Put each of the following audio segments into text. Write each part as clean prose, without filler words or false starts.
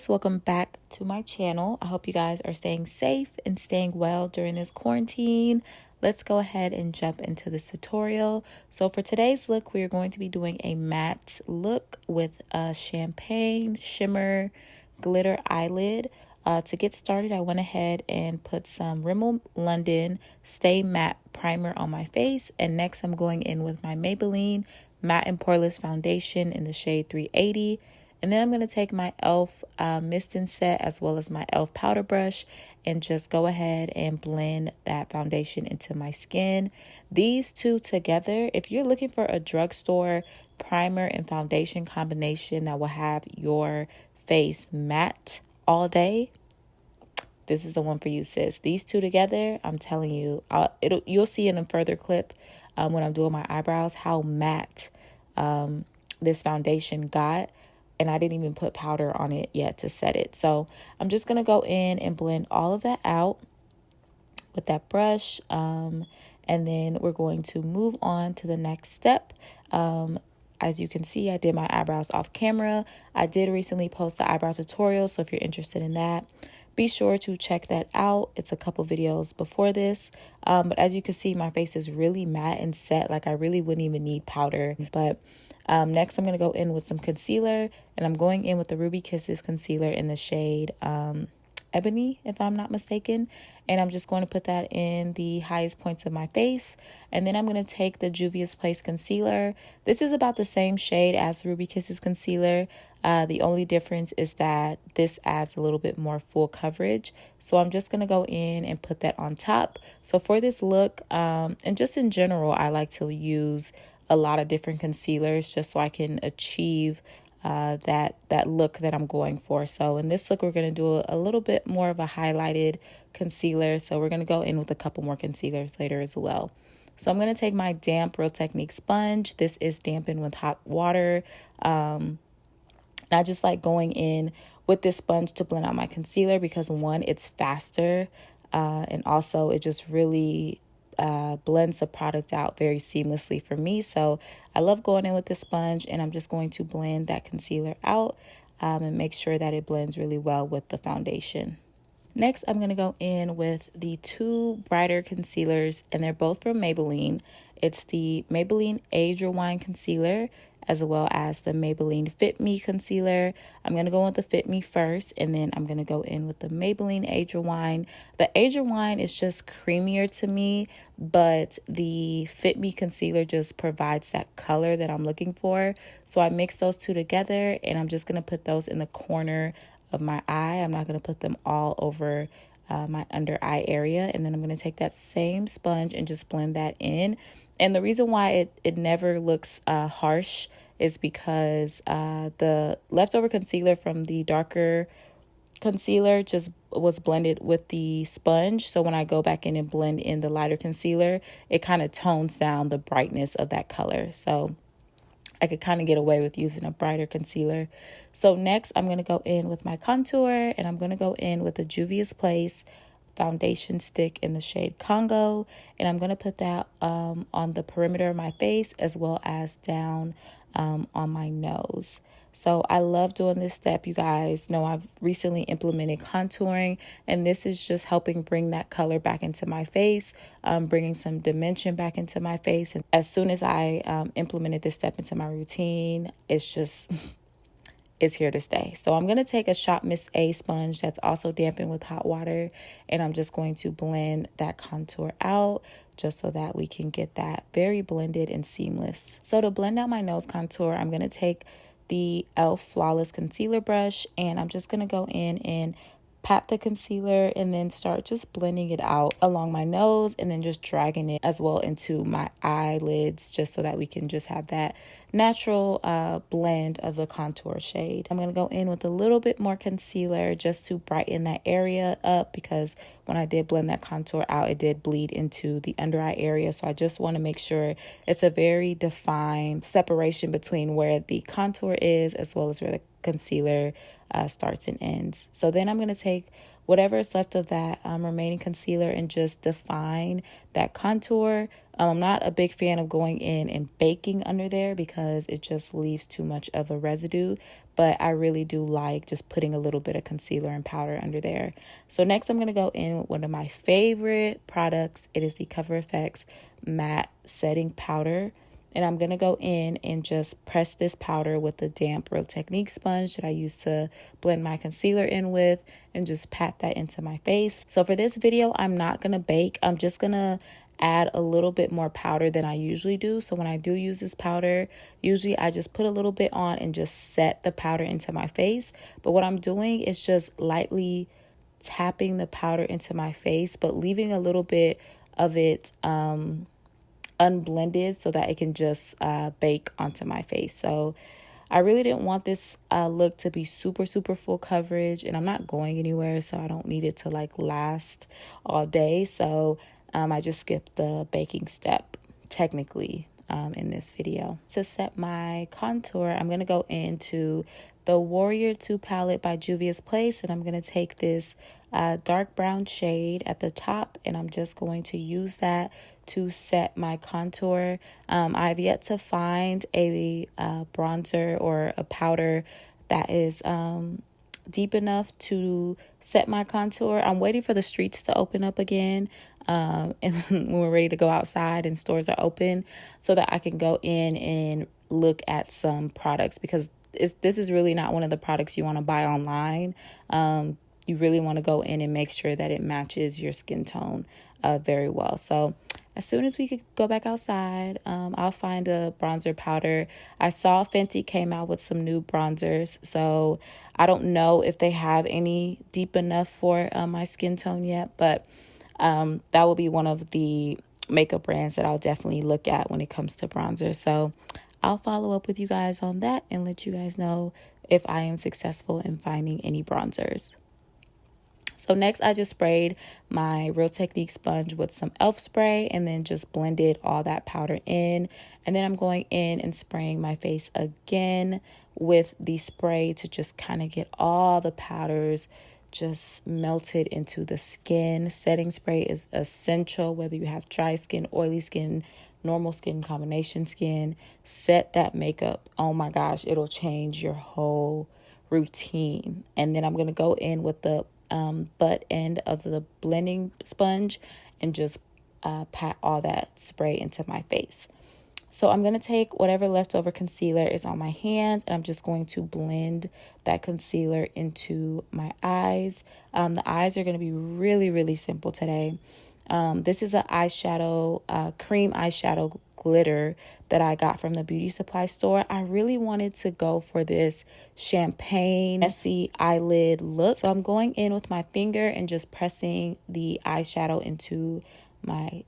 Welcome back to my channel. I hope you guys are staying safe and staying well during this quarantine. Let's go ahead and jump into this tutorial. So for today's look, we're going to be doing a matte look with a champagne shimmer glitter eyelid. To get started, I went ahead and put some Rimmel London Stay Matte Primer on my face. And next I'm going in with my Maybelline Matte and Poreless Foundation in the shade 380. And then I'm going to take my e.l.f. Mist and Set as well as my e.l.f. powder brush and just go ahead and blend that foundation into my skin. These two together, if you're looking for a drugstore primer and foundation combination that will have your face matte all day, this is the one for you, sis. These two together, I'm telling you, you'll see in a further clip when I'm doing my eyebrows how matte this foundation got. And I didn't even put powder on it yet to set it. So I'm just going to go in and blend all of that out with that brush. And then we're going to move on to the next step. As you can see, I did my eyebrows off camera. I did recently post the eyebrow tutorial. So if you're interested in that, be sure to check that out. It's a couple videos before this. But as you can see, my face is really matte and set. Like I really wouldn't even need powder. But next, I'm going to go in with some concealer, and I'm going in with the Ruby Kisses concealer in the shade Ebony, if I'm not mistaken. And I'm just going to put that in the highest points of my face. And then I'm going to take the Juvia's Place concealer. This is about the same shade as Ruby Kisses concealer. The only difference is that this adds a little bit more full coverage. So I'm just going to go in and put that on top. So for this look, and just in general, I like to use a lot of different concealers just so I can achieve that look that I'm going for. So in this look, we're going to do a little bit more of a highlighted concealer. So we're going to go in with a couple more concealers later as well. So I'm going to take my damp Real Technique sponge. This is dampened with hot water. And I just like going in with this sponge to blend out my concealer because one, it's faster. And also it just really blends the product out very seamlessly for me. So I love going in with the sponge, and I'm just going to blend that concealer out and make sure that it blends really well with the foundation. Next, I'm going to go in with the two brighter concealers, and they're both from Maybelline. It's the Maybelline Age Rewind Concealer as well as the Maybelline Fit Me Concealer. I'm going to go with the Fit Me first, and then I'm going to go in with the Maybelline Age Rewind. The Age Rewind is just creamier to me, but the Fit Me Concealer just provides that color that I'm looking for. So I mix those two together, and I'm just going to put those in the corner of my eye. I'm not going to put them all over my under eye area. And then I'm going to take that same sponge and just blend that in. And the reason why it never looks harsh is because the leftover concealer from the darker concealer just was blended with the sponge. So when I go back in and blend in the lighter concealer, it kind of tones down the brightness of that color. So I could kind of get away with using a brighter concealer. So next, I'm going to go in with my contour, and I'm going to go in with the Juvia's Place foundation stick in the shade Congo, and I'm going to put that on the perimeter of my face as well as down on my nose. So I love doing this step. You guys know I've recently implemented contouring, and this is just helping bring that color back into my face, bringing some dimension back into my face. And as soon as I implemented this step into my routine, it's here to stay. So I'm going to take a Shop Miss A sponge that's also dampened with hot water, and I'm just going to blend that contour out just so that we can get that very blended and seamless. So to blend out my nose contour, I'm going to take the e.l.f. Flawless Concealer brush, and I'm just going to go in and pat the concealer and then start just blending it out along my nose and then just dragging it as well into my eyelids just so that we can just have that natural blend of the contour shade. I'm going to go in with a little bit more concealer just to brighten that area up, because when I did blend that contour out, it did bleed into the under eye area. So I just want to make sure it's a very defined separation between where the contour is as well as where the concealer starts and ends. So then I'm going to take whatever is left of that remaining concealer and just define that contour. I'm not a big fan of going in and baking under there because it just leaves too much of a residue, but I really do like just putting a little bit of concealer and powder under there. So next I'm going to go in with one of my favorite products. It is the Cover FX Matte Setting Powder. And I'm going to go in and just press this powder with the damp Real Technique sponge that I used to blend my concealer in with, and just pat that into my face. So for this video, I'm not going to bake. I'm just going to add a little bit more powder than I usually do. So when I do use this powder, usually I just put a little bit on and just set the powder into my face. But what I'm doing is just lightly tapping the powder into my face, but leaving a little bit of it unblended so that it can just bake onto my face. So I really didn't want this look to be super full coverage, and I'm not going anywhere, so I don't need it to like last all day. So I just skipped the baking step technically in this video. To set my contour, I'm going to go into the Warrior 2 palette by Juvia's Place, and I'm going to take this dark brown shade at the top, and I'm just going to use that to set my contour. I've yet to find a bronzer or a powder that is deep enough to set my contour. I'm waiting for the streets to open up again, and when we're ready to go outside and stores are open, so that I can go in and look at some products, because this is really not one of the products you want to buy online. You really want to go in and make sure that it matches your skin tone very well. So as soon as we could go back outside, I'll find a bronzer powder. I saw Fenty came out with some new bronzers, so I don't know if they have any deep enough for my skin tone yet, but that will be one of the makeup brands that I'll definitely look at when it comes to bronzer. So I'll follow up with you guys on that and let you guys know if I am successful in finding any bronzers. So next I just sprayed my Real Technique sponge with some e.l.f. spray and then just blended all that powder in. And then I'm going in and spraying my face again with the spray to just kind of get all the powders just melted into the skin. Setting spray is essential whether you have dry skin, oily skin, normal skin, combination skin. Set that makeup. Oh my gosh, it'll change your whole routine. And then I'm going to go in with the butt end of the blending sponge and just pat all that spray into my face. So I'm going to take whatever leftover concealer is on my hands, and I'm just going to blend that concealer into my eyes. The eyes are going to be really simple today. This is an eyeshadow, cream eyeshadow glitter that I got from the beauty supply store. I really wanted to go for this champagne messy eyelid look. So I'm going in with my finger and just pressing the eyeshadow into my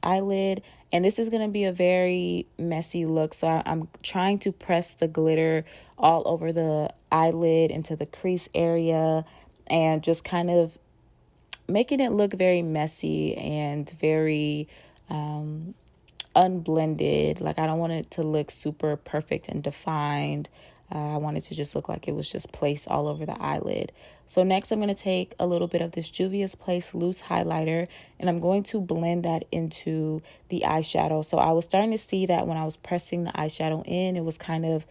eyelid. And this is going to be a very messy look. So I'm trying to press the glitter all over the eyelid into the crease area and just kind of making it look very messy and very unblended. Like I don't want it to look super perfect and defined. I want it to just look like it was just placed all over the eyelid. So next I'm going to take a little bit of this Juvia's Place loose highlighter and I'm going to blend that into the eyeshadow. So I was starting to see that when I was pressing the eyeshadow in, it was kind of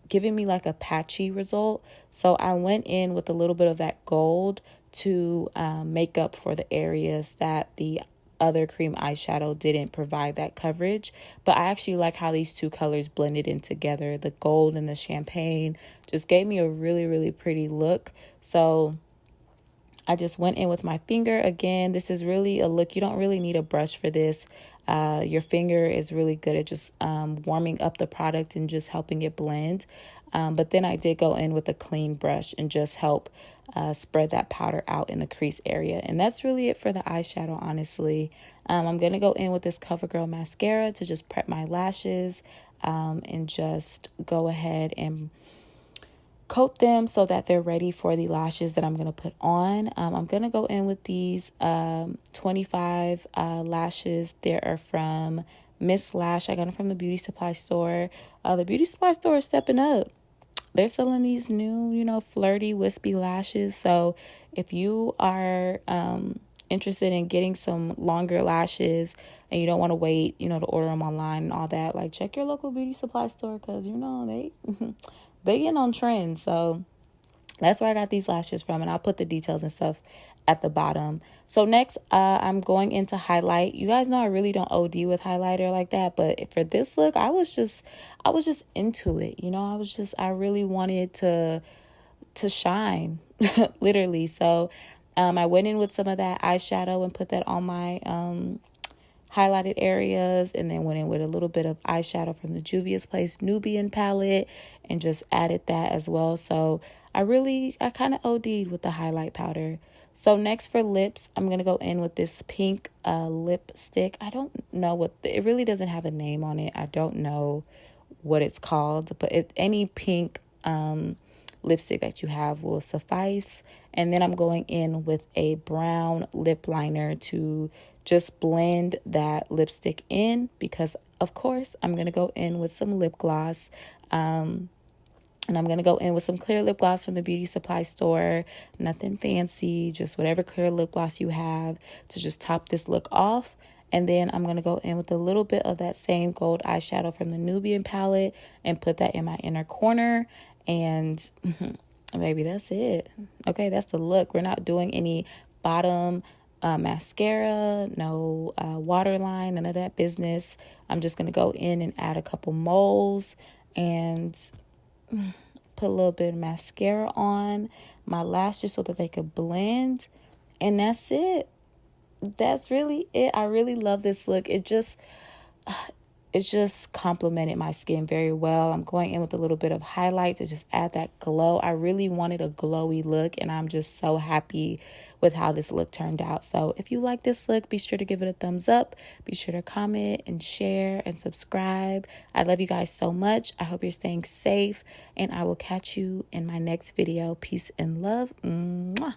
giving me like a patchy result. So I went in with a little bit of that gold to make up for the areas that the other cream eyeshadow didn't provide that coverage. But I actually like how these two colors blended in together. The gold and the champagne just gave me a really pretty look. So I just went in with my finger. Again, this is really a look. You don't really need a brush for this. Your finger is really good at just warming up the product and just helping it blend. But then I did go in with a clean brush and just help spread that powder out in the crease area. And that's really it for the eyeshadow, honestly. I'm going to go in with this CoverGirl mascara to just prep my lashes. and just go ahead and coat them so that they're ready for the lashes that I'm going to put on. I'm going to go in with these 25 lashes. They are from Miss Lash. I got them from the beauty supply store. The beauty supply store is stepping up. They're selling these new, flirty, wispy lashes. So if you are interested in getting some longer lashes and you don't want to wait, to order them online and all that, like check your local beauty supply store because, they they get on trend. So that's where I got these lashes from, and I'll put the details and stuff at the bottom. So next, I'm going into highlight. You guys know I really don't OD with highlighter like that, but for this look, I was just into it. I really wanted to shine, literally. So I went in with some of that eyeshadow and put that on my highlighted areas, and then went in with a little bit of eyeshadow from the Juvia's Place Nubian palette and just added that as well. So I kind of OD'd with the highlight powder. So next for lips, I'm going to go in with this pink lipstick. I don't know it really doesn't have a name on it. I don't know what it's called, but any pink lipstick that you have will suffice. And then I'm going in with a brown lip liner to just blend that lipstick in, because of course I'm going to go in with some lip gloss. And I'm going to go in with some clear lip gloss from the beauty supply store. Nothing fancy, just whatever clear lip gloss you have to just top this look off. And then I'm going to go in with a little bit of that same gold eyeshadow from the Nubian palette and put that in my inner corner. And maybe that's it. Okay, that's the look. We're not doing any bottom mascara, no waterline, none of that business. I'm just going to go in and add a couple moles and put a little bit of mascara on my lashes so that they could blend. And that's it. That's really it. I really love this look. It just complemented my skin very well. I'm going in with a little bit of highlight to just add that glow. I really wanted a glowy look, and I'm just so happy with how this look turned out. So if you like this look, be sure to give it a thumbs up. Be sure to comment and share and subscribe. I love you guys so much. I hope you're staying safe, and I will catch you in my next video. Peace and love. Mwah.